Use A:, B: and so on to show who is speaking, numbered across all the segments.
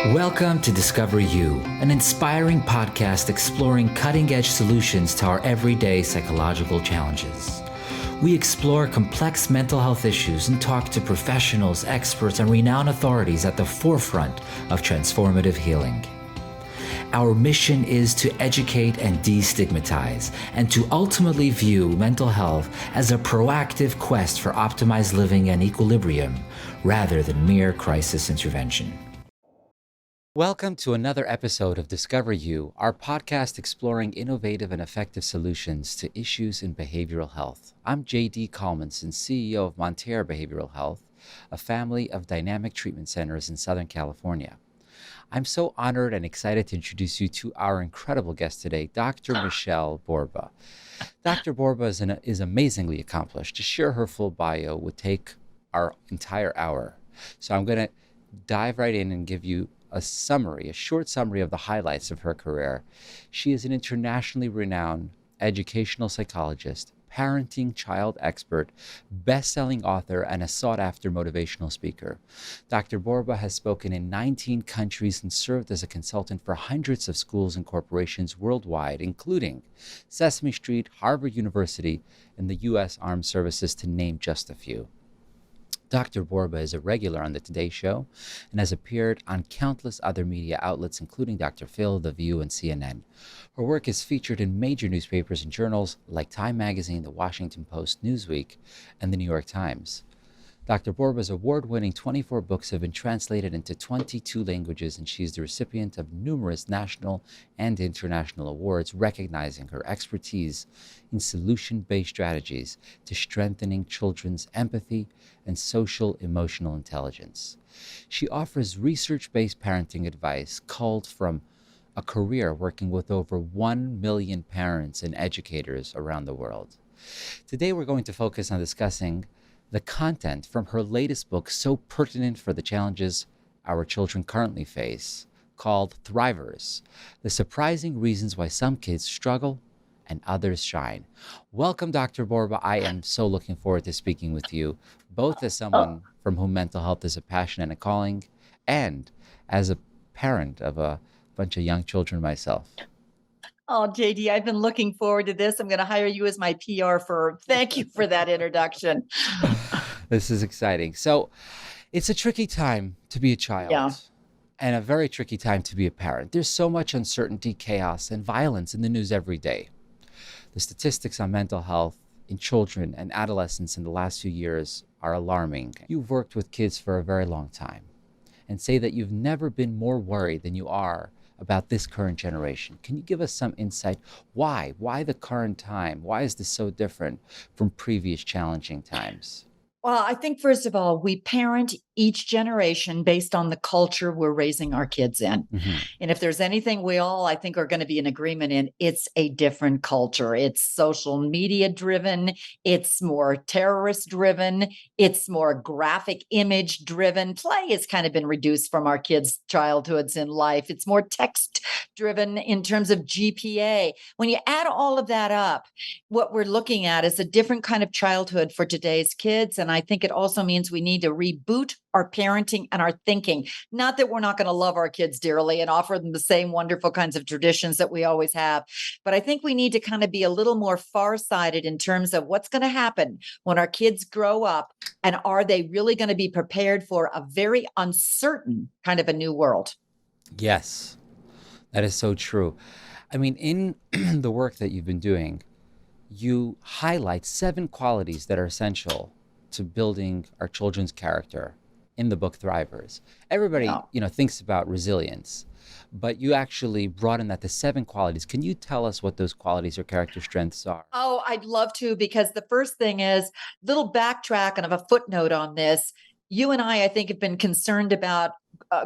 A: Welcome to Discover You, an inspiring podcast exploring cutting-edge solutions to our everyday psychological challenges. We explore complex mental health issues and talk to professionals, experts, and renowned authorities at the forefront of transformative healing. Our mission is to educate and destigmatize, and to ultimately view mental health as a proactive quest for optimized living and equilibrium, rather than mere crisis intervention. Welcome to another episode of Discover You, our podcast exploring innovative and effective solutions to issues in behavioral health. I'm JD Kalmenson, CEO of Montare Behavioral Health, a family of dynamic treatment centers in Southern California. I'm so honored and excited to introduce you to our incredible guest today, Dr. Michele Borba. Dr. Borba is amazingly accomplished. To share her full bio would take our entire hour. So I'm going to dive right in and give you a short summary of the highlights of her career. She is an internationally renowned educational psychologist, parenting child expert, best-selling author, and a sought-after motivational speaker. Dr. Borba has spoken in 19 countries and served as a consultant for hundreds of schools and corporations worldwide, including Sesame Street, Harvard University, and the U.S. Armed Services, to name just a few. Dr. Borba is a regular on The Today Show and has appeared on countless other media outlets, including Dr. Phil, The View, and CNN. Her work is featured in major newspapers and journals like Time Magazine, The Washington Post, Newsweek, and The New York Times. Dr. Borba's award-winning 24 books have been translated into 22 languages, and she is the recipient of numerous national and international awards recognizing her expertise in solution-based strategies to strengthening children's empathy and social-emotional intelligence. She offers research-based parenting advice culled from a career working with over 1 million parents and educators around the world. Today, we're going to focus on discussing the content from her latest book, so pertinent for the challenges our children currently face, called Thrivers: The Surprising Reasons Why Some Kids Struggle and Others Shine. Welcome, Dr. Borba. I am so looking forward to speaking with you, both as someone from whom mental health is a passion and a calling, and as a parent of a bunch of young children myself.
B: Oh, JD, I've been looking forward to this. I'm going to hire you as my PR firm. Thank you for that introduction.
A: This is exciting. So it's a tricky time to be a child, and a very tricky time to be a parent. There's so much uncertainty, chaos, and violence in the news every day. The statistics on mental health in children and adolescents in the last few years are alarming. You've worked with kids for a very long time and say that you've never been more worried than you are about this current generation. Can you give us some insight? Why? Why the current time? Why is this so different from previous challenging times?
B: Well, I think, first of all, we parent each generation based on the culture we're raising our kids in.
A: Mm-hmm.
B: And if there's anything we all, I think, are going to be in agreement in, it's a different culture. It's social media driven. It's more terrorist driven. It's more graphic image driven. Play has kind of been reduced from our kids' childhoods in life. It's more text driven in terms of GPA. When you add all of that up, what we're looking at is a different kind of childhood for today's kids. And I think it also means we need to reboot our parenting and our thinking. Not that we're not going to love our kids dearly and offer them the same wonderful kinds of traditions that we always have, but I think we need to kind of be a little more far-sighted in terms of what's going to happen when our kids grow up, and are they really going to be prepared for a very uncertain kind of a new world?
A: Yes, that is so true. I mean, in the work that you've been doing, you highlight 7 qualities that are essential to building our children's character in the book Thrivers. Everybody, thinks about resilience, but you actually broaden that to 7 qualities. Can you tell us what those qualities or character strengths are?
B: Oh, I'd love to, because the first thing is little backtrack and of a footnote on this. You and I think, have been concerned about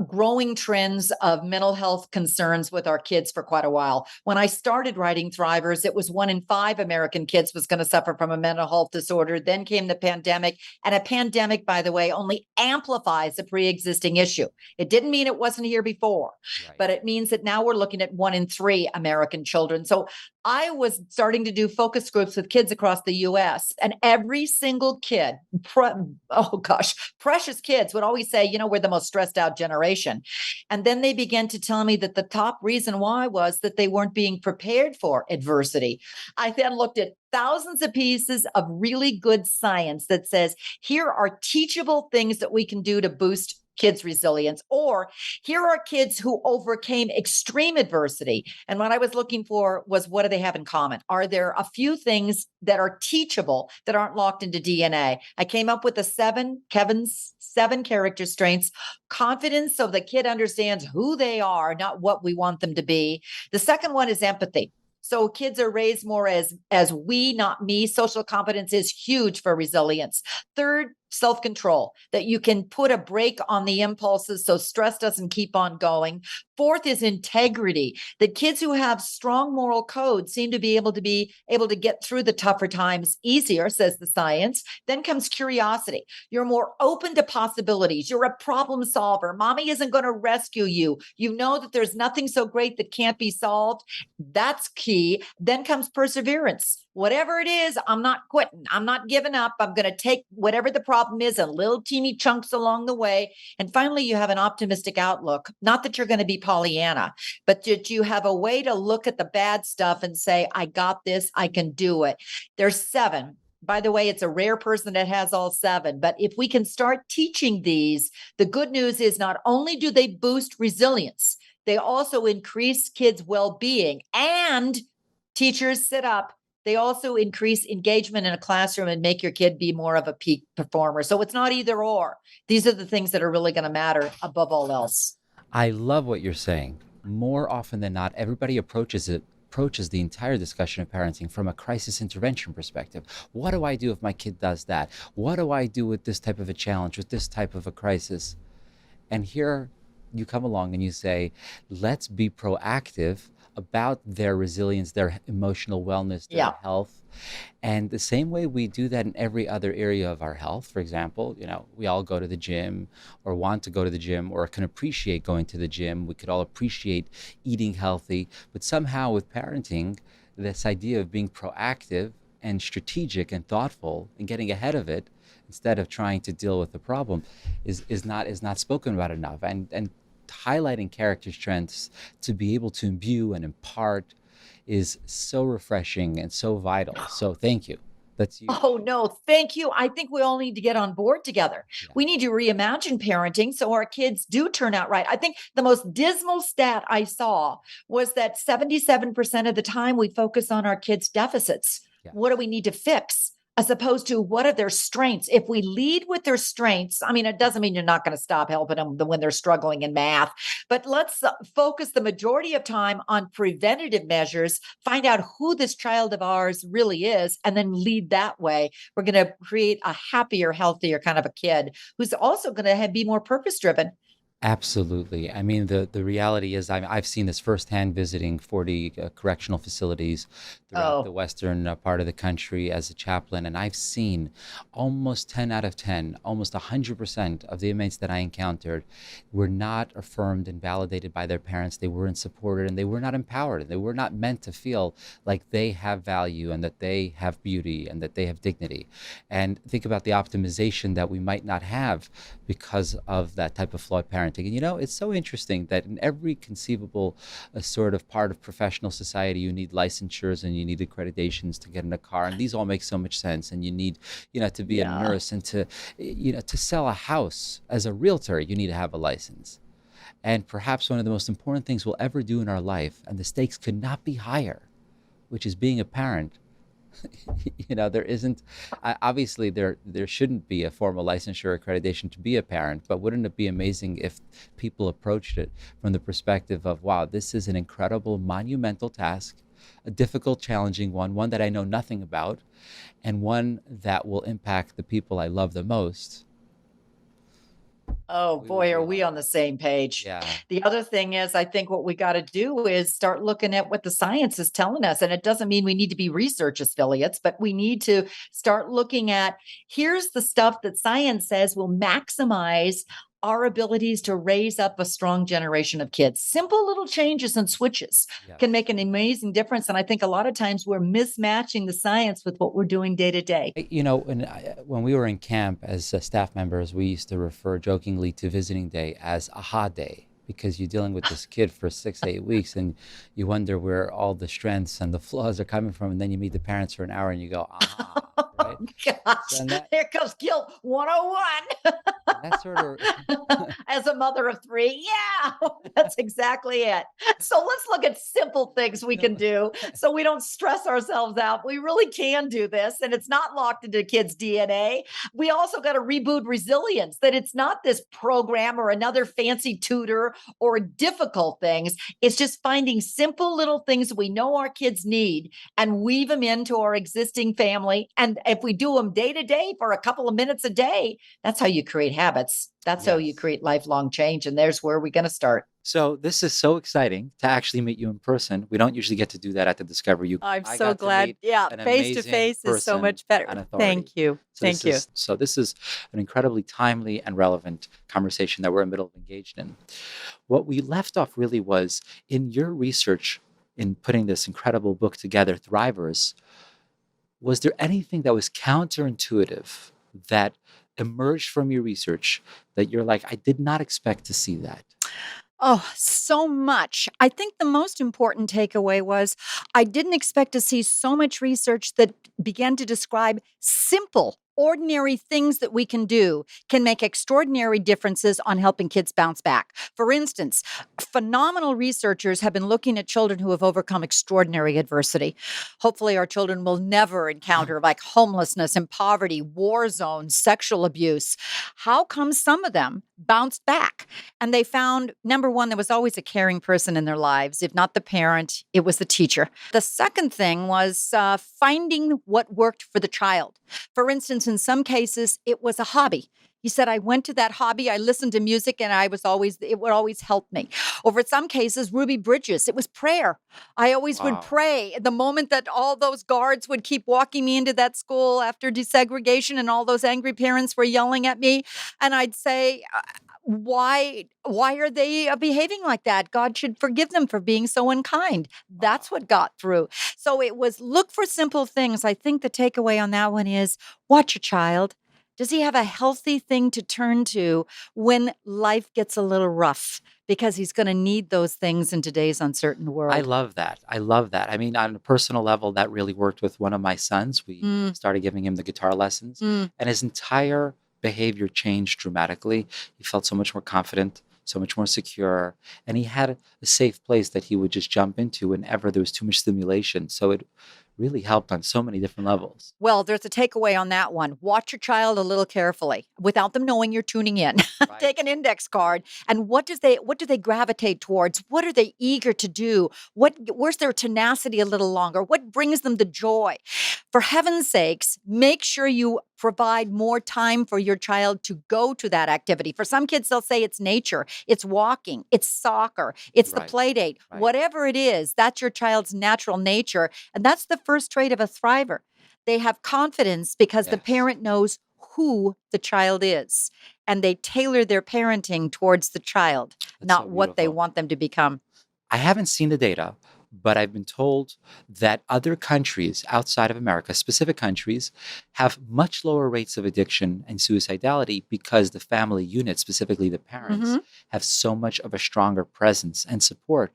B: growing trends of mental health concerns with our kids for quite a while. When I started writing Thrivers, it was 1 in 5 American kids was going to suffer from a mental health disorder. Then came the pandemic. And a pandemic, by the way, only amplifies a pre-existing issue. It didn't mean it wasn't here before, but it means that now we're looking at 1 in 3 American children. So I was starting to do focus groups with kids across the US, and every single kid, precious kids would always say, we're the most stressed out generation. And then they began to tell me that the top reason why was that they weren't being prepared for adversity. I then looked at thousands of pieces of really good science that says, here are teachable things that we can do to boost kids' resilience, or here are kids who overcame extreme adversity. And what I was looking for was, what do they have in common? Are there a few things that are teachable that aren't locked into DNA? I came up with Kevin's 7 character strengths: confidence, so the kid understands who they are, not what we want them to be. The second one is empathy. So kids are raised more as we, not me. Social competence is huge for resilience. Third, self-control, that you can put a brake on the impulses so stress doesn't keep on going. Fourth is integrity, that kids who have strong moral code seem to be able to get through the tougher times easier, says the science. Then comes curiosity. You're more open to possibilities. You're a problem solver. Mommy isn't going to rescue you. You know that there's nothing so great that can't be solved. That's key. Then comes perseverance. Whatever it is, I'm not quitting. I'm not giving up. I'm going to take whatever the problem is in little teeny chunks along the way. And finally, you have an optimistic outlook. Not that you're going to be Pollyanna, but that you have a way to look at the bad stuff and say, I got this. I can do it. There's 7. By the way, it's a rare person that has all 7. But if we can start teaching these, the good news is not only do they boost resilience, they also increase kids' well-being. And teachers, sit up. They also increase engagement in a classroom and make your kid be more of a peak performer. So it's not either or. These are the things that are really going to matter above all else.
A: I love what you're saying. More often than not, everybody approaches the entire discussion of parenting from a crisis intervention perspective. What do I do if my kid does that? What do I do with this type of a challenge, with this type of a crisis? And here you come along and you say, let's be proactive about their resilience, their emotional wellness, their health. And the same way we do that in every other area of our health. For example, we all go to the gym or want to go to the gym or can appreciate going to the gym. We could all appreciate eating healthy, but somehow with parenting, this idea of being proactive and strategic and thoughtful and getting ahead of it instead of trying to deal with the problem is not spoken about enough. And highlighting character strengths to be able to imbue and impart is so refreshing and so vital. So thank you. That's you.
B: Oh, no, thank you. I think we all need to get on board together. Yeah. We need to reimagine parenting so our kids do turn out right. I think the most dismal stat I saw was that 77% of the time we focus on our kids' deficits. Yeah. What do we need to fix? As opposed to what are their strengths? If we lead with their strengths, I mean, it doesn't mean you're not going to stop helping them when they're struggling in math, but let's focus the majority of time on preventative measures, find out who this child of ours really is, and then lead that way. We're going to create a happier, healthier kind of a kid who's also going to be more purpose-driven.
A: Absolutely. I mean, the reality is I've seen this firsthand visiting 40 correctional facilities throughout the western part of the country as a chaplain. And I've seen almost 10 out of 10, almost 100% of the inmates that I encountered were not affirmed and validated by their parents. They weren't supported and they were not empowered. And they were not meant to feel like they have value and that they have beauty and that they have dignity. And think about the optimization that we might not have because of that type of flawed parenting. And it's so interesting that in every conceivable sort of part of professional society, you need licensures and you need accreditations to get in a car. And these all make so much sense. And you need, to be a nurse and to sell a house as a realtor, you need to have a license. And perhaps one of the most important things we'll ever do in our life, and the stakes could not be higher, which is being a parent. There isn't, obviously there shouldn't be a formal licensure accreditation to be a parent, but wouldn't it be amazing if people approached it from the perspective of, wow, this is an incredible, monumental task, a difficult, challenging one that I know nothing about, and one that will impact the people I love the most.
B: Oh boy, are we on the same page?
A: Yeah.
B: The other thing is, I think what we got to do is start looking at what the science is telling us. And it doesn't mean we need to be research affiliates, but we need to start looking at, here's the stuff that science says will maximize our abilities to raise up a strong generation of kids. Simple little changes and switches can make an amazing difference. And I think a lot of times we're mismatching the science with what we're doing day to day.
A: When we were in camp as staff members, we used to refer jokingly to visiting day as aha day, because you're dealing with this kid for 6 to 8 weeks and you wonder where all the strengths and the flaws are coming from. And then you meet the parents for an hour and you go, aha, right?
B: Gosh, here comes guilt 101.
A: That sort of
B: As a mother of three, yeah, that's exactly it. So let's look at simple things we can do so we don't stress ourselves out. We really can do this, and it's not locked into kids' DNA. We also got to reboot resilience, that it's not this program or another fancy tutor or difficult things. It's just finding simple little things we know our kids need and weave them into our existing family. And if we do them day to day for a couple of minutes a day, that's how you create habits. That's how you create lifelong change. And there's where we're going to start.
A: So this is so exciting to actually meet you in person. We don't usually get to do that at the Discovery U.
C: I'm so glad. Yeah, face to face is so much better. Thank you. Thank you.
A: So this is an incredibly timely and relevant conversation that we're in the middle of engaged in. What we left off really was in your research in putting this incredible book together, Thrivers. Was there anything that was counterintuitive that emerged from your research that you're like, I did not expect to see that?
C: Oh, so much. I think the most important takeaway was I didn't expect to see so much research that began to describe simple, ordinary things that we can do can make extraordinary differences on helping kids bounce back. For instance, phenomenal researchers have been looking at children who have overcome extraordinary adversity. Hopefully, our children will never encounter like homelessness and poverty, war zones, sexual abuse. How come some of them bounced back? And they found, number one, there was always a caring person in their lives. If not the parent, it was the teacher. The second thing was finding what worked for the child. For instance, in some cases, it was a hobby. He said, I went to that hobby, I listened to music, and it would always help me. Or in some cases, Ruby Bridges, it was prayer. I always would pray. The moment that all those guards would keep walking me into that school after desegregation and all those angry parents were yelling at me, and I'd say, why are they behaving like that? God should forgive them for being so unkind. That's what got through. So it was look for simple things. I think the takeaway on that one is watch your child. Does he have a healthy thing to turn to when life gets a little rough? Because he's going to need those things in today's uncertain world.
A: I love that. I mean, on a personal level, that really worked with one of my sons. We started giving him the guitar lessons, and his entire behavior changed dramatically. He felt so much more confident, so much more secure, and he had a safe place that he would just jump into whenever there was too much stimulation. So it really helped on so many different levels.
C: Well, there's a takeaway on that one. Watch your child a little carefully without them knowing you're tuning in. Right. Take an index card. And what do they gravitate towards? What are they eager to do? Where's their tenacity a little longer? What brings them the joy? For heaven's sakes, make sure you provide more time for your child to go to that activity. For some kids, they'll say it's nature, it's walking, it's soccer, it's the play date. Right. Whatever it is, that's your child's natural nature. And that's the first trait of a thriver. They have confidence because the parent knows who the child is, and they tailor their parenting towards the child, not what they want them to become.
A: I haven't seen the data, but I've been told that other countries outside of America, specific countries, have much lower rates of addiction and suicidality because the family unit, specifically the parents, have so much of a stronger presence and support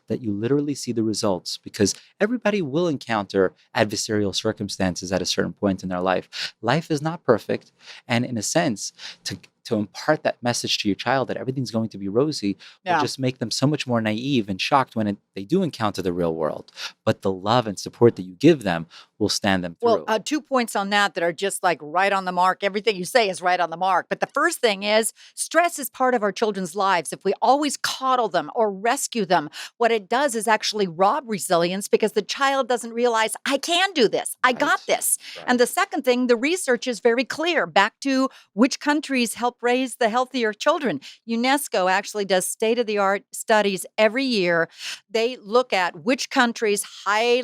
A: that you literally see the results, because everybody will encounter adversarial circumstances at a certain point in their life. Life is not perfect. And in a sense, to impart that message to your child that everything's going to be rosy will just make them so much more naive and shocked when they do encounter the real world. But the love and support that you give them will stand them through.
C: Well, 2 points on that are just like right on the mark. Everything you say is right on the mark. But the first thing is stress is part of our children's lives. If we always coddle them or rescue them, what it does is actually rob resilience, because the child doesn't realize, I can do this. I got this. Right. And the second thing, the research is very clear. Back to which countries help raise the healthier children. UNESCO actually does state-of-the-art studies every year. They look at which countries, high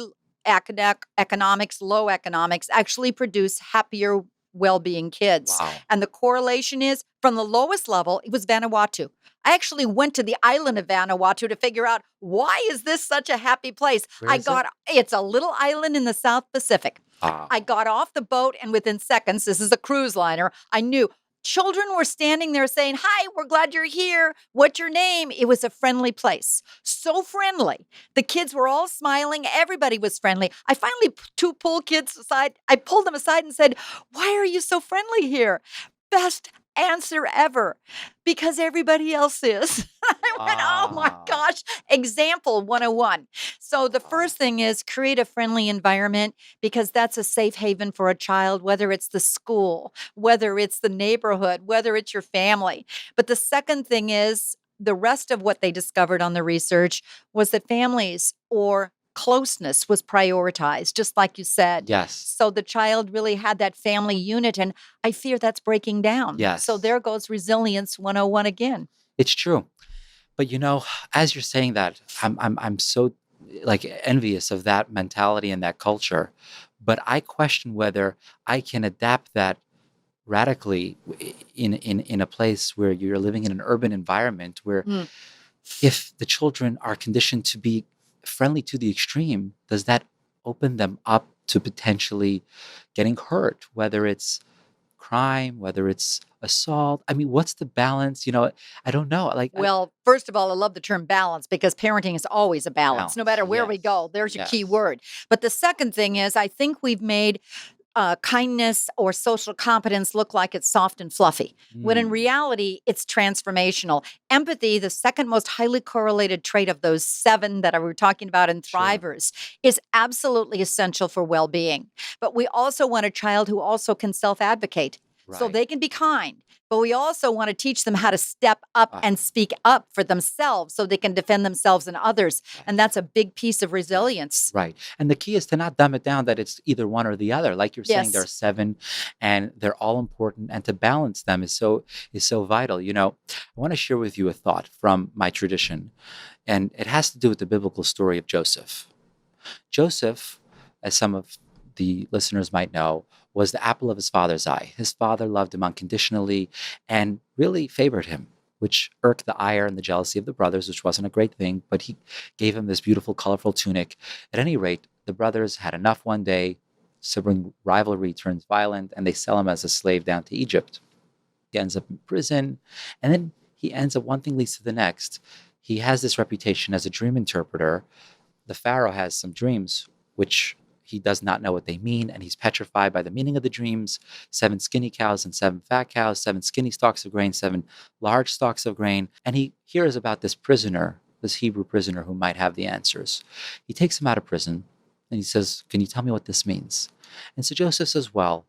C: economics, low economics, actually produce happier, well-being kids.
A: Wow.
C: And the correlation is from the lowest level, it was Vanuatu. I actually went to the island of Vanuatu to figure out why is this such a happy place.
A: Where is it?
C: It's a little island in the South Pacific.
A: Ah.
C: I got off the boat and within seconds, this is a cruise liner, I knew children were standing there saying, "Hi, we're glad you're here. What's your name?" It was a friendly place. So friendly. The kids were all smiling. Everybody was friendly. I finally pulled kids aside. I pulled them aside and said, "Why are you so friendly here?" Best answer ever. Because everybody else is. I went, oh my
A: Wow.
C: gosh. Example 101. So the first thing is create a friendly environment because that's a safe haven for a child, whether it's the school, whether it's the neighborhood, whether it's your family. But the second thing is the rest of what they discovered on the research was that families or closeness was prioritized, just like you said.
A: Yes.
C: So the child really had that family unit, and I fear that's breaking down.
A: Yes.
C: So there goes resilience 101 again.
A: It's true. But as you're saying that, I'm so envious of that mentality and that culture. But I question whether I can adapt that radically in a place where you're living in an urban environment where if the children are conditioned to be friendly to the extreme, does that open them up to potentially getting hurt, whether it's crime, whether it's assault? I mean, what's the balance? I don't know.
C: Well, first of all, I love the term balance because parenting is always a balance, no matter where we
A: Yes.
C: go. There's your key
A: Yes.
C: word. But the second thing is, I think we've made kindness or social competence look like it's soft and fluffy, when in reality, it's transformational. Empathy, the second most highly correlated trait of those 7 that I were talking about in
A: Sure.
C: Thrivers, is absolutely essential for well-being. But we also want a child who also can self-advocate. So
A: Right.
C: they can be kind, but we also want to teach them how to step up and speak up for themselves so they can defend themselves and others. And that's a big piece of resilience.
A: Right. And the key is to not dumb it down that it's either one or the other. Like you're saying, there are
C: Yes.
A: 7 and they're all important. And to balance them is so vital. I want to share with you a thought from my tradition. And it has to do with the biblical story of Joseph. Joseph, as some of the listeners might know, was the apple of his father's eye. His father loved him unconditionally and really favored him, which irked the ire and the jealousy of the brothers, which wasn't a great thing, but he gave him this beautiful, colorful tunic. At any rate, the brothers had enough one day. Sibling rivalry turns violent, and they sell him as a slave down to Egypt. He ends up in prison, and then he ends up, one thing leads to the next. He has this reputation as a dream interpreter. The Pharaoh has some dreams, which he does not know what they mean, and he's petrified by the meaning of the dreams. 7 skinny cows and 7 fat cows, 7 skinny stalks of grain, 7 large stalks of grain. And he hears about this prisoner, this Hebrew prisoner who might have the answers. He takes him out of prison, and he says, "Can you tell me what this means?" And so Joseph says, "Well,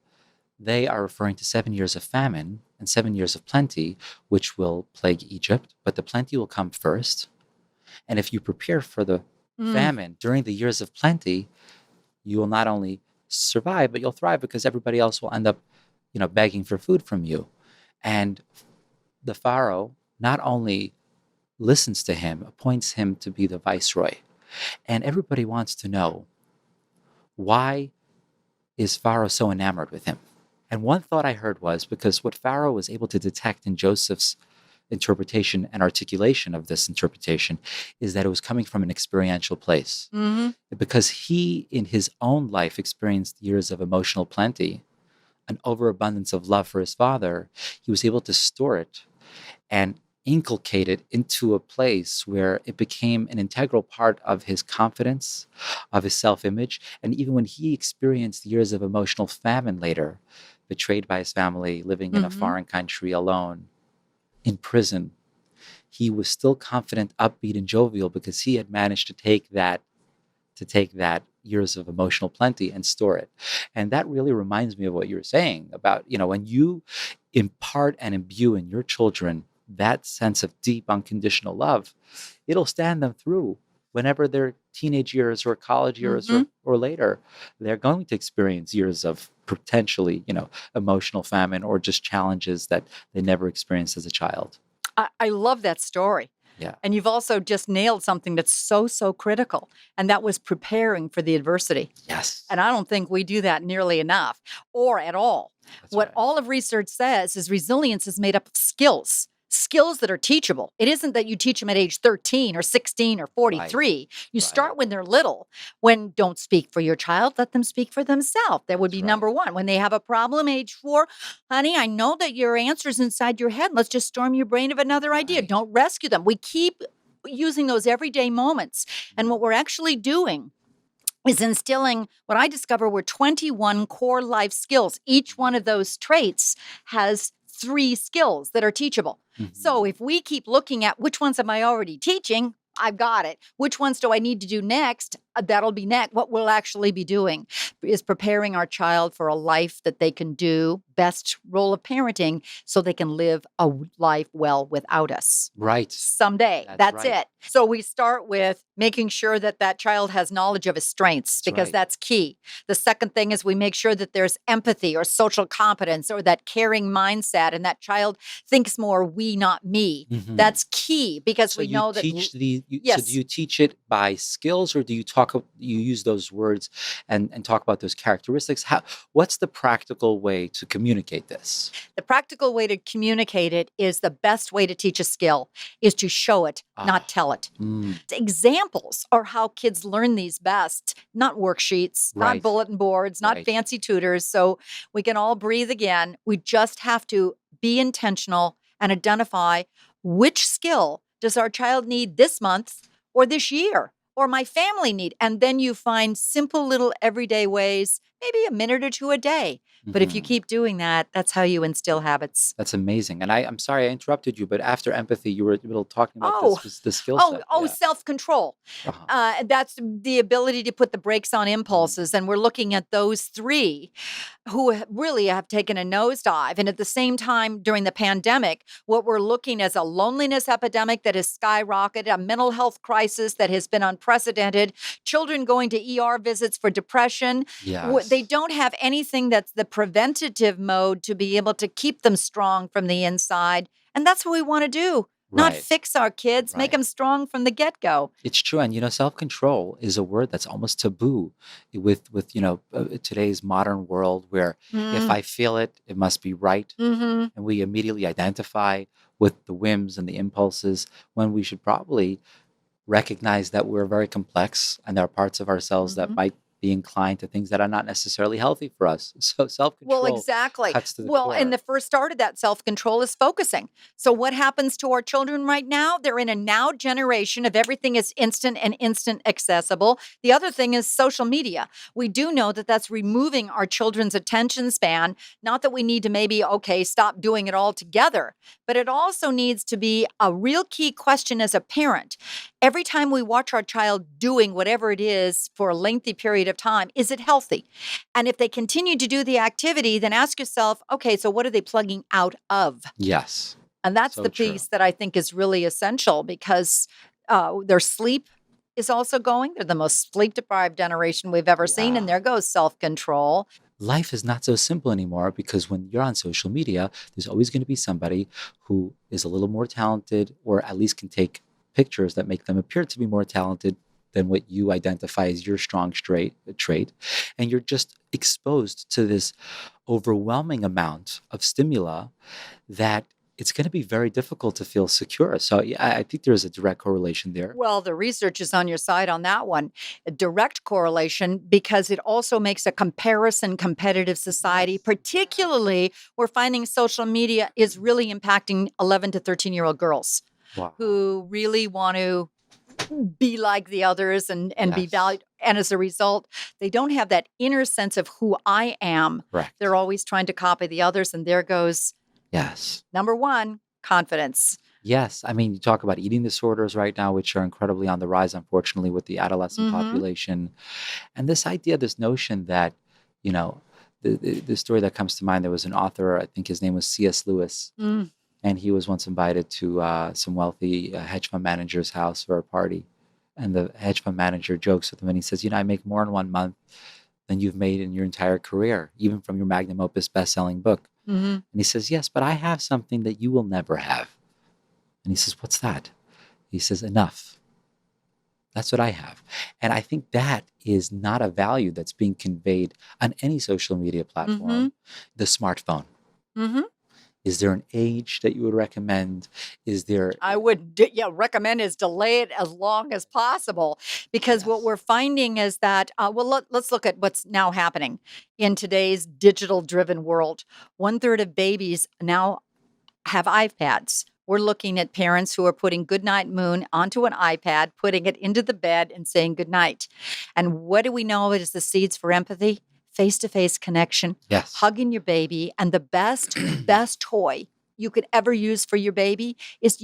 A: they are referring to 7 years of famine and 7 years of plenty, which will plague Egypt, but the plenty will come first. And if you prepare for the famine during the years of plenty, you will not only survive, but you'll thrive because everybody else will end up, begging for food from you." And the Pharaoh not only listens to him, appoints him to be the viceroy. And everybody wants to know, why is Pharaoh so enamored with him? And one thought I heard was because what Pharaoh was able to detect in Joseph's interpretation and articulation of this interpretation is that it was coming from an experiential place. Because he, in his own life, experienced years of emotional plenty, an overabundance of love for his father. He was able to store it and inculcate it into a place where it became an integral part of his confidence, of his self-image. And even when he experienced years of emotional famine later, betrayed by his family, living in a foreign country alone, in prison, he was still confident, upbeat, and jovial because he had managed to take that years of emotional plenty and store it. And that really reminds me of what you were saying about, when you impart and imbue in your children that sense of deep unconditional love, it'll stand them through whenever they're teenage years or college years or later. They're going to experience years of potentially, emotional famine or just challenges that they never experienced as a child.
C: I love that story.
A: Yeah.
C: And you've also just nailed something that's so, so critical. And that was preparing for the adversity.
A: Yes.
C: And I don't think we do that nearly enough or at all.
A: That's
C: What
A: right.
C: all of research says is resilience is made up of skills. Skills that are teachable. It isn't that you teach them at age 13 or 16 or 43. You start
A: Right.
C: when they're little. When don't speak for your child, let them speak for themselves. That would
A: That's
C: be
A: right.
C: number one. When they have a problem, age 4, honey, I know that your answer's inside your head. Let's just storm your brain of another idea.
A: Right.
C: Don't rescue them. We keep using those everyday moments. And what we're actually doing is instilling what I discover were 21 core life skills. Each one of those traits has 3 skills that are teachable.
A: Mhm.
C: So if we keep looking at which ones am I already teaching, I've got it. Which ones do I need to do next? That'll be next. What we'll actually be doing is preparing our child for a life that they can do, best role of parenting, so they can live a life well without us.
A: Right.
C: Someday. That's
A: right.
C: it. So we start with making sure that that child has knowledge of his strengths, because
A: right.
C: that's key. The second thing is we make sure that there's empathy or social competence or that caring mindset, and that child thinks more we, not me.
A: Mhm.
C: That's key, because
A: So
C: we
A: you
C: know that
A: teach So
C: Yes.
A: do you teach it by skills, or do you you use those words and talk about those characteristics? What's the practical way to communicate this?
C: the practical way to communicate it is the best way to teach a skill is to show it, not tell it. Examples are how kids learn these best, not worksheets,
A: Right.
C: not bulletin boards, not
A: Right.
C: fancy tutors. So we can all breathe again. We just have to be intentional and identify which skill does our child need this month or this year or my family need. And then you find simple little everyday ways, maybe a minute or two a day. But if you
A: Mhm.
C: keep doing that, that's how you instill habits.
A: That's amazing. And I'm sorry I interrupted you, but after empathy, you were in the middle of talking about
C: Oh,
A: the skill set. Yeah.
C: self-control.
A: Uh-huh.
C: That's the ability to put the brakes on impulses. And we're looking at those 3 who really have taken a nosedive. And at the same time, during the pandemic, what we're looking as a loneliness epidemic that has skyrocketed, a mental health crisis that has been unprecedented, children going to ER visits for depression.
A: Yes.
C: They don't have anything that's the preventative mode to be able to keep them strong from the inside. And that's what we want to do. Not
A: Right.
C: fix our kids, make
A: Right.
C: them strong from the get-go.
A: It's true. And, self-control is a word that's almost taboo with today's modern world, where if I feel it, it must be right.
C: Mm-hmm.
A: And we immediately identify with the whims and the impulses, when we should probably recognize that we're very complex and there are parts of ourselves that
C: Mhm.
A: might be inclined to things that are not necessarily healthy for us. So self-control
C: Well, exactly.
A: cuts to the
C: Well,
A: core.
C: and the first start of that self-control is focusing. So what happens to our children right now? They're in a now generation of everything is instant and instant accessible. The other thing is social media. We do know that that's removing our children's attention span. Not that we need to maybe, stop doing it altogether, but it also needs to be a real key question as a parent. Every time we watch our child doing whatever it is for a lengthy period of time, is it healthy? And if they continue to do the activity, then ask yourself, okay, so what are they plugging out of?
A: Yes.
C: And that's
A: So
C: the
A: true.
C: piece that I think is really essential, because their sleep is also going. They're the most sleep deprived generation we've ever seen. And
A: Yeah.
C: there goes self-control.
A: Life is not so simple anymore, because when you're on social media, there's always going to be somebody who is a little more talented, or at least can take pictures that make them appear to be more talented than what you identify as your strong trait. And you're just exposed to this overwhelming amount of stimuli that it's going to be very difficult to feel secure. So yeah, I think there's a direct correlation there.
C: Well, the research is on your side on that one. A direct correlation, because it also makes a competitive society. Particularly, we're finding social media is really impacting 11 to 13-year-old girls
A: Wow.
C: who really want to be like the others and be
A: Yes.
C: valued. And as a result, they don't have that inner sense of who I am.
A: Correct.
C: They're always trying to copy the others. And there goes
A: Yes.
C: number 1, confidence.
A: Yes. I mean, you talk about eating disorders right now, which are incredibly on the rise, unfortunately, with the adolescent
C: Mhm.
A: population. And this idea, this notion that, the story that comes to mind, there was an author, I think his name was C.S. Lewis,
C: Mm.
A: and he was once invited to some wealthy hedge fund manager's house for a party. And the hedge fund manager jokes with him, and he says, I make more in 1 month than you've made in your entire career, even from your magnum opus best-selling book.
C: Mhm.
A: And he says, yes, but I have something that you will never have. And he says, what's that? He says, enough. That's what I have. And I think that is not a value that's being conveyed on any social media platform. The smartphone. Is there an age that you would recommend? Is there?
C: I would recommend is delay it as long as possible, because what
A: Yes.
C: we're finding is that, let's look at what's now happening in today's digital driven world. 1/3 of babies now have iPads. We're looking at parents who are putting Goodnight Moon onto an iPad, putting it into the bed and saying goodnight. And what do we know is the seeds for empathy? Face-to-face connection,
A: Yes.
C: hugging your baby. And the best toy you could ever use for your baby is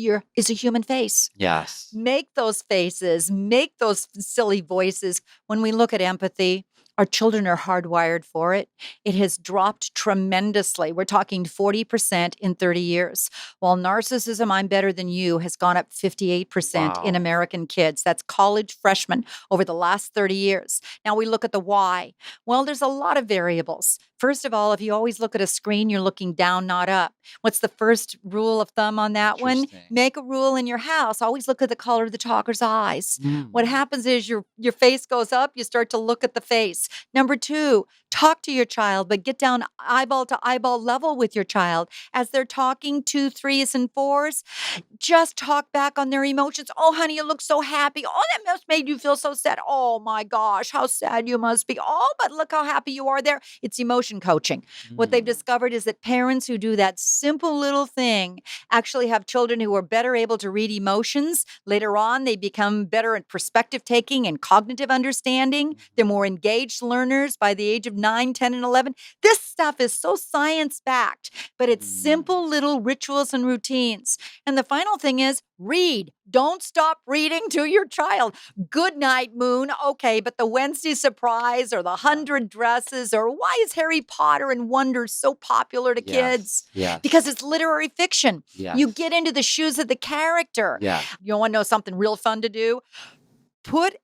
C: a human face.
A: Yes.
C: Make those faces, make those silly voices. When we look at empathy, our children are hardwired for it. It has dropped tremendously. We're talking 40% in 30 years. While narcissism, I'm better than you, has gone up 58% in
A: Wow.
C: American kids. That's college freshmen over the last 30 years. Now we look at the why. Well, there's a lot of variables. First of all, if you always look at a screen, you're looking down, not up. What's the first rule of thumb on that one?
A: Interesting.
C: Make a rule in your house. Always look at the color of the talker's eyes. What
A: Mm.
C: happens is your face goes up, you start to look at the face. Number 2, talk to your child, but get down eyeball to eyeball level with your child. As they're talking 2, 3s, and 4s, just talk back on their emotions. Oh, honey, you look so happy. Oh, that must made you feel so sad. Oh my gosh, how sad you must be. Oh, but look how happy you are there. It's emotion coaching. What they've
A: Mm.
C: discovered is that parents who do that simple little thing actually have children who are better able to read emotions. Later on, they become better at perspective taking and cognitive understanding. They're more engaged learners by the age of 9, 10, and 11. This stuff is so science-backed, but it's simple little rituals and routines. And the final thing is read. Don't stop reading to your child. Goodnight Moon, okay, but the Wednesday Surprise or the 100 Dresses, or why is Harry Potter and Wonder so popular to kids?
A: Yes.
C: Because it's literary fiction.
A: Yes.
C: You get into the shoes of the character.
A: Yeah.
C: You want to know something real fun to do? Put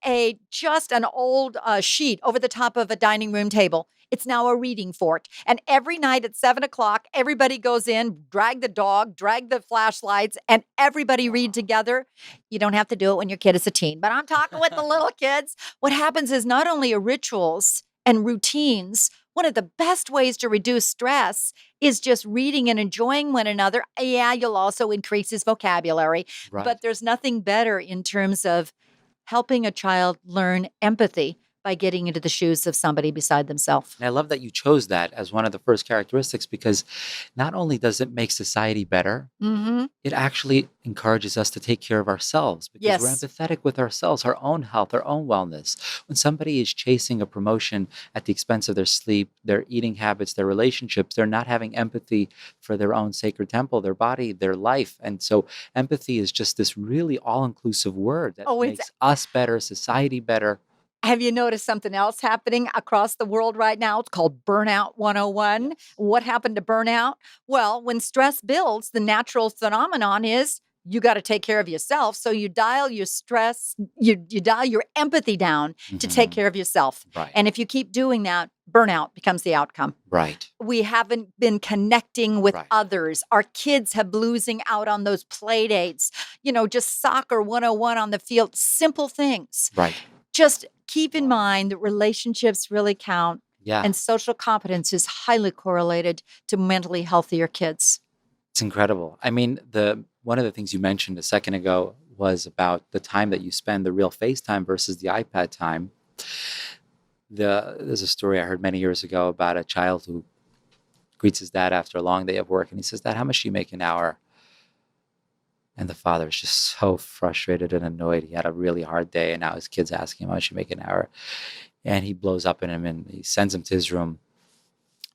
C: just an old sheet over the top of a dining room table. It's now a reading fort. And every night at 7:00, everybody goes in, drag the dog, drag the flashlights, and everybody read together. You don't have to do it when your kid is a teen, but I'm talking with the little kids. What happens is not only are rituals and routines, one of the best ways to reduce stress is just reading and enjoying one another. Yeah, you'll also increase his vocabulary,
A: Right.
C: but there's nothing better in terms of helping a child learn empathy by getting into the shoes of somebody beside themselves.
A: And I love that you chose that as one of the first characteristics, because not only does it make society better, it actually encourages us to take care of ourselves, because we're
C: Yes.
A: empathetic with ourselves, our own health, our own wellness. When somebody is chasing a promotion at the expense of their sleep, their eating habits, their relationships, they're not having empathy for their own sacred temple, their body, their life. And so empathy is just this really all-inclusive word that
C: Oh, it's
A: makes us better, society better.
C: Have you noticed something else happening across the world right now? It's called Burnout 101.
A: Yes.
C: What happened to burnout? Well, when stress builds, the natural phenomenon is you got to take care of yourself. So you dial your stress, you dial your empathy down to take
A: Mhm.
C: care of yourself.
A: Right.
C: And if you keep doing that, burnout becomes the outcome.
A: Right.
C: We haven't been connecting with
A: Right.
C: others. Our kids have losing out on those play dates, just soccer 101 on the field, simple things.
A: Right.
C: Just keep in mind that relationships really count,
A: Yeah.
C: and social competence is highly correlated to mentally healthier kids.
A: It's incredible. I mean, one of the things you mentioned a second ago was about the time that you spend, the real FaceTime versus the iPad time. There's a story I heard many years ago about a child who greets his dad after a long day of work, and he says, "Dad, how much do you make an hour?" And the father is just so frustrated and annoyed. He had a really hard day, and now his kid's asking him, "How much do you make an hour?" And he blows up in him, and he sends him to his room.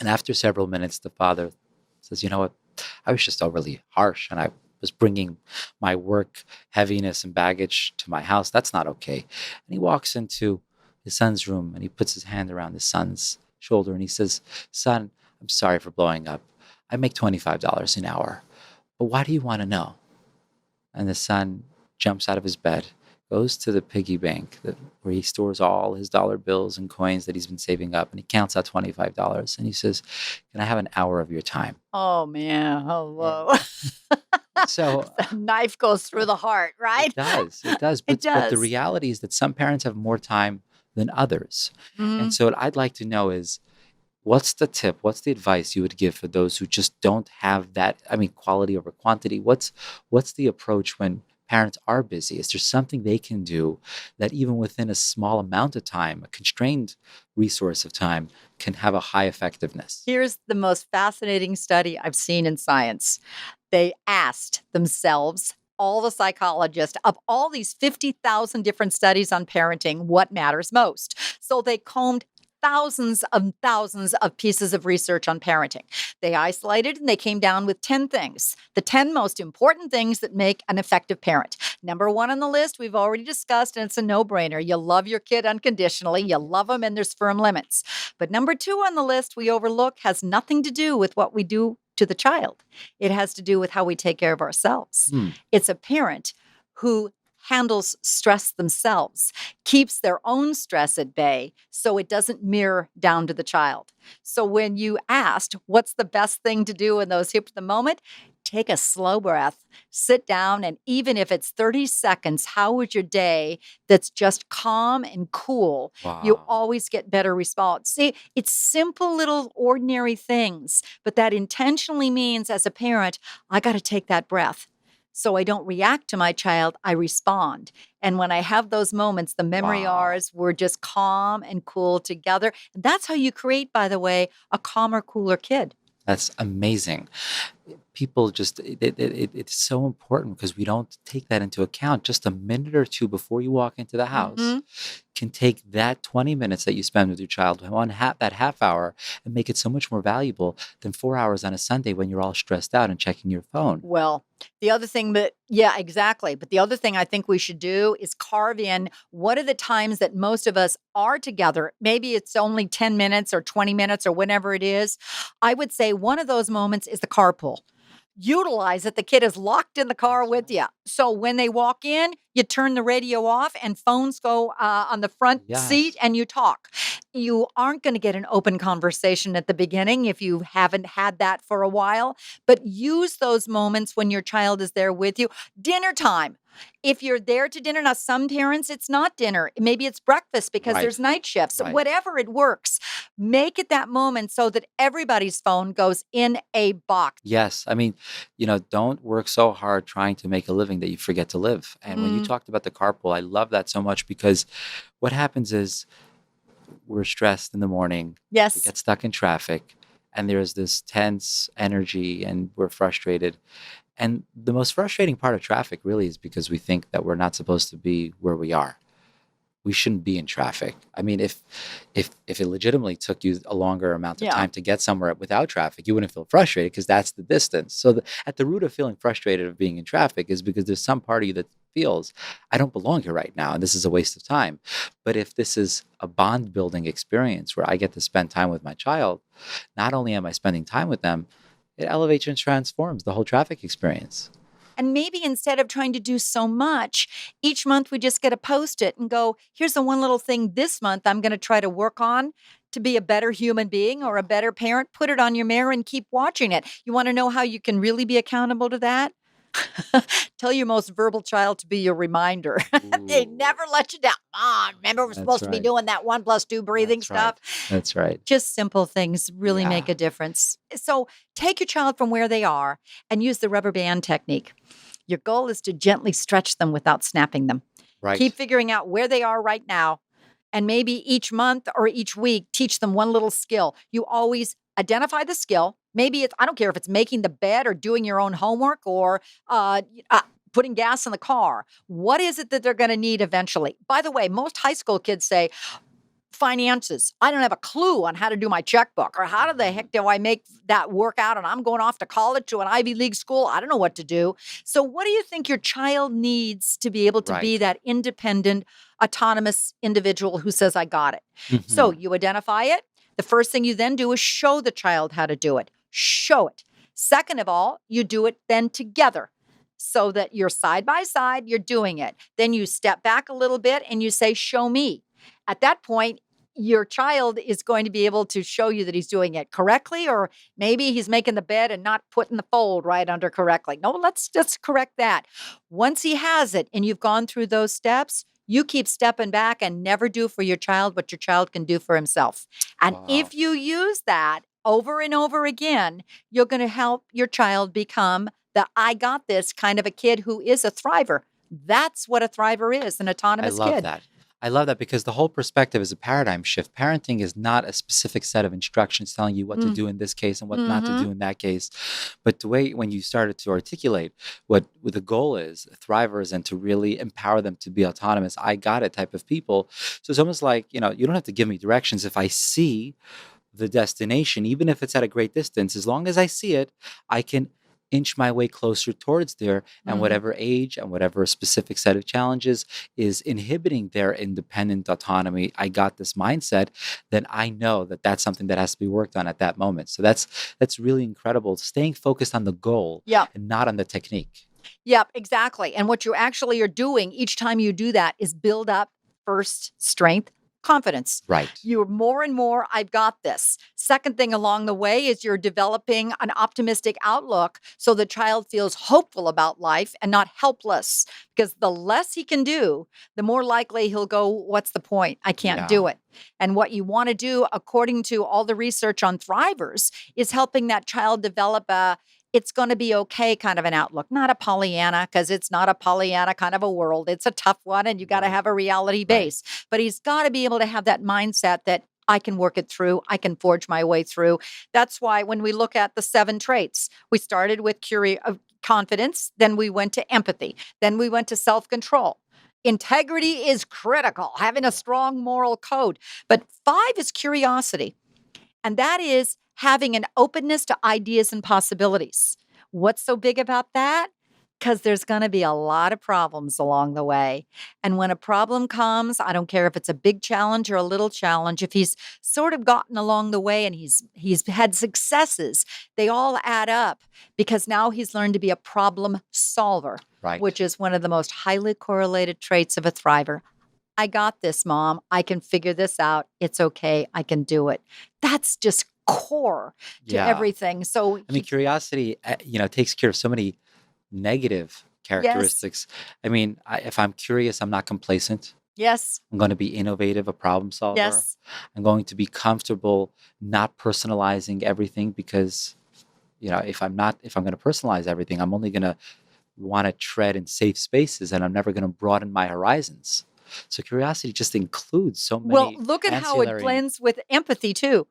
A: And after several minutes, the father says, "You know what? I was just overly harsh, and I was bringing my work heaviness and baggage to my house. That's not okay." And he walks into his son's room, and he puts his hand around his son's shoulder, and he says, "Son, I'm sorry for blowing up. I make $25 an hour. But why do you want to know?" And the son jumps out of his bed, goes to the piggy bank where he stores all his dollar bills and coins that he's been saving up, and he counts out $25. And he says, "Can I have an hour of your time?"
C: Oh, man. Hello.
D: So
C: The knife goes through the heart, right?
D: it does. It does.
C: It
D: But the
C: does.
D: reality is that some parents have more time than others. And
C: Mhm.
D: so what I'd like to know is what's the tip? What's the advice you would give for those who just don't have that? I mean, quality over quantity. What's the approach when parents are busy? Is there something they can do that even within a small amount of time, a constrained resource of time, can have a high effectiveness?
C: Here's the most fascinating study I've seen in science. They asked themselves, all the psychologists, of all these 50,000 different studies on parenting, what matters most. So they combed thousands of pieces of research on parenting. They isolated and they came down with 10 things, the 10 most important things that make an effective parent. Number one on the list, we've already discussed, and it's a no brainer. You love your kid unconditionally, you love them, and there's firm limits. But number two on the list, we overlook, has nothing to do with what we do to the child. It has to do with how we take care of ourselves.
D: Hmm.
C: It's a parent who handles stress themselves, keeps their own stress at bay so it doesn't mirror down to the child. So when you asked, what's the best thing to do in those heat of the moment? Take a slow breath, sit down, and even if it's 30 seconds, how was your day that's just calm and cool? You
D: Wow.
C: always get better response. See, it's simple little ordinary things, but that intentionally means as a parent, I got to take that breath. So I don't react to my child, I respond. And when I have those moments, the memory
D: Wow.
C: R's, we're just calm and cool together. And that's how you create, by the way, a calmer, cooler kid.
D: That's amazing. People just, it's so important because we don't take that into account. Just a minute or two before you walk into the house
C: Mhm.
D: can take that 20 minutes that you spend with your child, that half hour, and make it so much more valuable than 4 hours on a Sunday when you're all stressed out and checking your phone.
C: Well, the other thing that, yeah, exactly. But the other thing I think we should do is carve in what are the times that most of us are together. Maybe it's only 10 minutes or 20 minutes or whatever it is. I would say one of those moments is the carpool. Utilize it. The kid is locked in the car
D: That's
C: with
D: right.
C: you. So when they walk in, you turn the radio off and phones go on the front seat
D: Yes.
C: and you talk. You aren't going to get an open conversation at the beginning if you haven't had that for a while, but use those moments when your child is there with you. Dinner time. If you're there to dinner, now some parents, it's not dinner. Maybe it's breakfast because
D: Right.
C: there's night shifts.
D: Right.
C: Whatever it works, make it that moment so that everybody's phone goes in a box.
D: Yes. I mean, don't work so hard trying to make a living that you forget to live. And when you
C: Mm.
D: talked about the carpool, I love that so much because what happens is we're stressed in the morning, we
C: Yes.
D: get stuck in traffic, and there's this tense energy and we're frustrated. And the most frustrating part of traffic really is because we think that we're not supposed to be where we are. We shouldn't be in traffic. I mean, if it legitimately took you a longer amount of
C: Yeah.
D: time to get somewhere without traffic, you wouldn't feel frustrated because that's the distance. So at the root of feeling frustrated of being in traffic is because there's some part of you that feels I don't belong here right now and this is a waste of time. But if this is a bond building experience where I get to spend time with my child, not only am I spending time with them, it elevates and transforms the whole traffic experience.
C: And maybe instead of trying to do so much, each month we just get a post-it and go, here's the one little thing this month I'm going to try to work on to be a better human being or a better parent. Put it on your mirror and keep watching it. You want to know how you can really be accountable to that? Tell your most verbal child to be your reminder. They
D: Ooh,
C: never let you down. Mom, remember we're
D: that's
C: supposed to be
D: right.
C: doing that 1+2 breathing
D: That's right.
C: stuff.
D: That's right.
C: Just simple things really make
D: Yeah.
C: a difference. So take your child from where they are and use the rubber band technique. Your goal is to gently stretch them without snapping them.
D: Right.
C: Keep figuring out where they are right now. And maybe each month or each week, teach them one little skill. You always identify the skill. Maybe it's, I don't care if it's making the bed or doing your own homework or putting gas in the car. What is it that they're going to need eventually? By the way, most high school kids say, finances. I don't have a clue on how to do my checkbook or how the heck do I make that work out? And I'm going off to college to an Ivy League school. I don't know what to do. So what do you think your child needs to be able to be
D: Right.
C: that independent, autonomous individual who says, I got it? So
D: Mhm.
C: you identify it. The first thing you then do is show the child how to do it. Show it. Second of all, you do it then together so that you're side by side, you're doing it. Then you step back a little bit and you say, show me. At that point, your child is going to be able to show you that he's doing it correctly, or maybe he's making the bed and not putting the fold right under correctly. No, let's just correct that. Once he has it and you've gone through those steps, you keep stepping back and never do for your child what your child can do for himself. And
D: Wow.
C: if you use that over and over again, you're going to help your child become the I got this kind of a kid who is a thriver. That's what a thriver is, an
D: I
C: autonomous
D: love
C: kid.
D: that. I love that because the whole perspective is a paradigm shift. Parenting is not a specific set of instructions telling you what to do in this case and what not to do in that case. But the way when you started to articulate what the goal is, thrivers, and to really empower them to be autonomous, I got it type of people. So it's almost like, you don't have to give me directions. If I see the destination, even if it's at a great distance, as long as I see it, I can inch my way closer towards there. And whatever age and whatever specific set of challenges is inhibiting their independent autonomy, I got this mindset, then I know that that's something that has to be worked on at that moment. So that's really incredible. Staying focused on the goal and not on the technique.
C: Yep, exactly. And what you actually are doing each time you do that is build up first strength, confidence.
D: Right.
C: You're more and more, I've got this. Second thing along the way is you're developing an optimistic outlook so the child feels hopeful about life and not helpless. Because the less he can do, the more likely he'll go, what's the point? I can't do it. And what you want to do, according to all the research on thrivers, is helping that child develop it's going to be okay kind of an outlook, not a Pollyanna, because it's not a Pollyanna kind of a world. It's a tough one, and you got to have a reality base. But he's got to be able to have that mindset that I can work it through. I can forge my way through. That's why when we look at the 7 traits, we started with confidence, then we went to empathy, then we went to self-control. Integrity is critical, having a strong moral code. But 5 is curiosity. And that is having an openness to ideas and possibilities. What's so big about that? Because there's going to be a lot of problems along the way. And when a problem comes, I don't care if it's a big challenge or a little challenge, if he's sort of gotten along the way and he's had successes, they all add up because now he's learned to be a problem solver, which is one of the most highly correlated traits of a thriver. I got this, Mom. I can figure this out. It's okay. I can do it. That's just core to everything. So
D: I mean, curiosity, takes care of so many negative characteristics. I mean, if I'm curious, I'm not complacent.
C: Yes.
D: I'm going to be innovative, a problem solver.
C: Yes.
D: I'm going to be comfortable not personalizing everything because, if I'm going to personalize everything, I'm only going to want to tread in safe spaces and I'm never going to broaden my horizons. So curiosity just includes so many.
C: Well, look at how it blends with empathy too.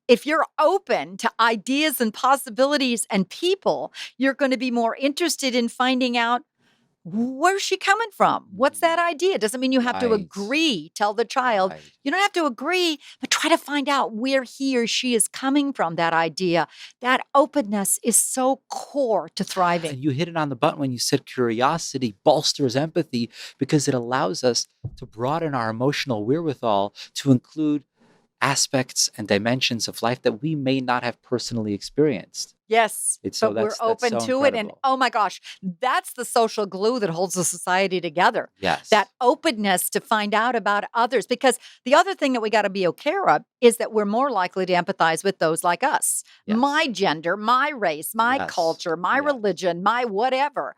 C: If you're open to ideas and possibilities and people, you're going to be more interested in finding out where's she coming from? What's that idea? Doesn't mean you have to agree. Tell the child, you don't have to agree, but try to find out where he or she is coming from, that idea. That openness is so core to thriving.
D: And you hit it on the button when you said curiosity bolsters empathy because it allows us to broaden our emotional wherewithal to include aspects and dimensions of life that we may not have personally experienced.
C: Yes, but we're open to it. And oh my gosh, that's the social glue that holds the society together.
D: Yes.
C: That openness to find out about others. Because the other thing that we got to be aware of is that we're more likely to empathize with those like us.
D: Yes.
C: My gender, my race, my culture, my religion, my whatever.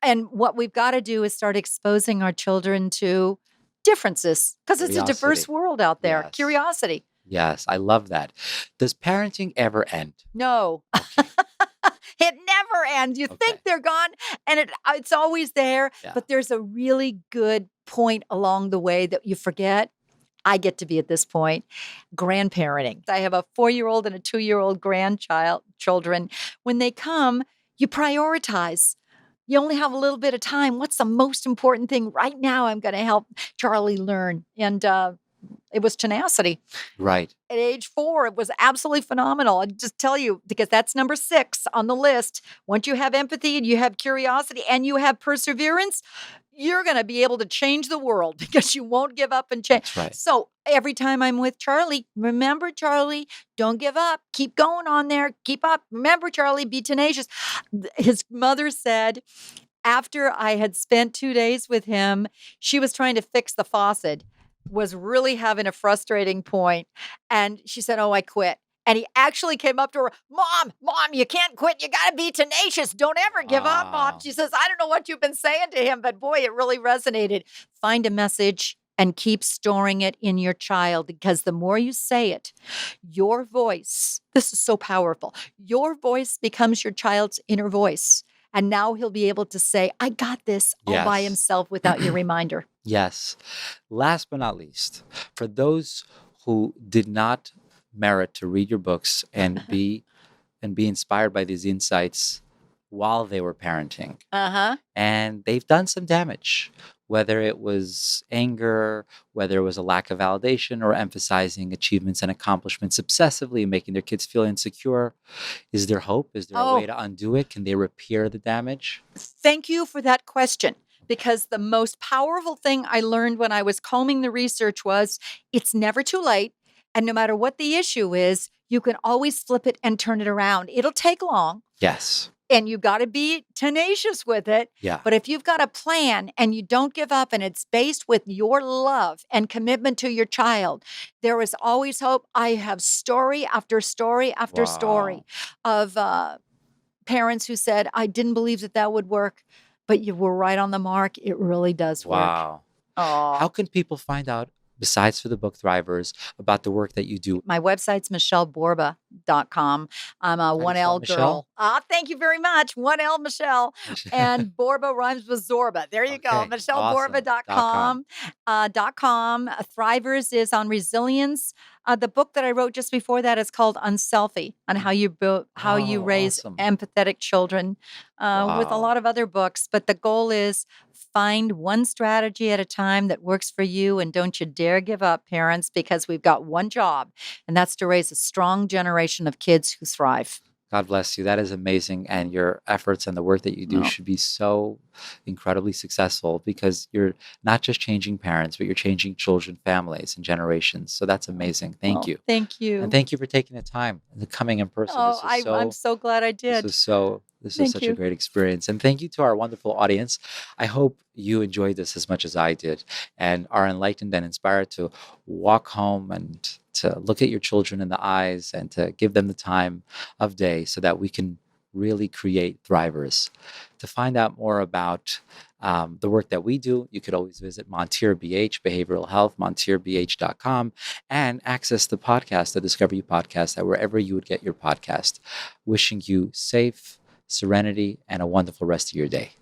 C: And what we've got to do is start exposing our children to differences because it's a diverse world out there.
D: Yes.
C: Curiosity.
D: Yes, I love that. Does parenting ever end?
C: No. It never ends. You think they're gone and it's always there, but there's a really good point along the way that you forget. I get to be at this point, grandparenting. I have a 4-year-old and a 2-year-old children. When they come, you prioritize. You only have a little bit of time. What's the most important thing right now I'm going to help Charlie learn? And it was tenacity.
D: Right.
C: At age 4, it was absolutely phenomenal. I just tell you, because that's number 6 on the list. Once you have empathy and you have curiosity and you have perseverance, you're going to be able to change the world because you won't give up and change.
D: That's right.
C: So every time I'm with Charlie, remember, Charlie, don't give up. Keep going on there. Keep up. Remember, Charlie, be tenacious. His mother said, after I had spent 2 days with him, she was trying to fix the faucet. was really having a frustrating point, and she said, "Oh, I quit." And he actually came up to her, Mom, you can't quit. You got to be tenacious. Don't ever give up, Mom.
D: Wow.
C: She says, I don't know what you've been saying to him, but boy, it really resonated. Find a message and keep storing it in your child, because the more you say it, your voice, this is so powerful, your voice becomes your child's inner voice. And now he'll be able to say, I got this all by
D: Yes.
C: himself without your reminder.
D: Yes. Last but not least, for those who did not merit to read your books and be inspired by these insights while they were parenting, and they've done some damage, whether it was anger, whether it was a lack of validation, or emphasizing achievements and accomplishments obsessively, making their kids feel insecure. Is there hope? Is there a way to undo it? Can they repair the damage?
C: Thank you for that question, because the most powerful thing I learned when I was combing the research was it's never too late. And no matter what the issue is, you can always flip it and turn it around. It'll take long.
D: Yes.
C: And you got to be tenacious with it.
D: Yeah.
C: But if you've got a plan and you don't give up, and it's based with your love and commitment to your child, there is always hope. I have story after story after story of parents who said, I didn't believe that would work, but you were right on the mark. It really does work.
D: Wow. How can people find out, besides for the book Thrivers, about the work that you do?
C: My website's micheleborba.com. I'm a 1L girl. Thank you very much. 1L Michelle. And Borba rhymes with Zorba. There you go. MichelleBorba.com. Thrivers is on resilience. The book that I wrote just before that is called Unselfie, on how you raise empathetic children, with a lot of other books. But the goal is find one strategy at a time that works for you, and don't you dare give up, parents, because we've got one job, and that's to raise a strong generation of kids who thrive.
D: God bless you. That is amazing. And your efforts and the work that you do should be so incredibly successful, because you're not just changing parents, but you're changing children, families, and generations. So that's amazing. Thank you.
C: Thank you.
D: And thank you for taking the time and coming in person.
C: I'm so glad I did.
D: This is such a great experience. And thank you to our wonderful audience. I hope you enjoyed this as much as I did, and are enlightened and inspired to walk home and to look at your children in the eyes and to give them the time of day so that we can really create thrivers. To find out more about the work that we do, you could always visit Montare BH, Behavioral Health, montarebh.com, and access the podcast, the Discover You podcast, at wherever you would get your podcast. Wishing you safe, serenity, and a wonderful rest of your day.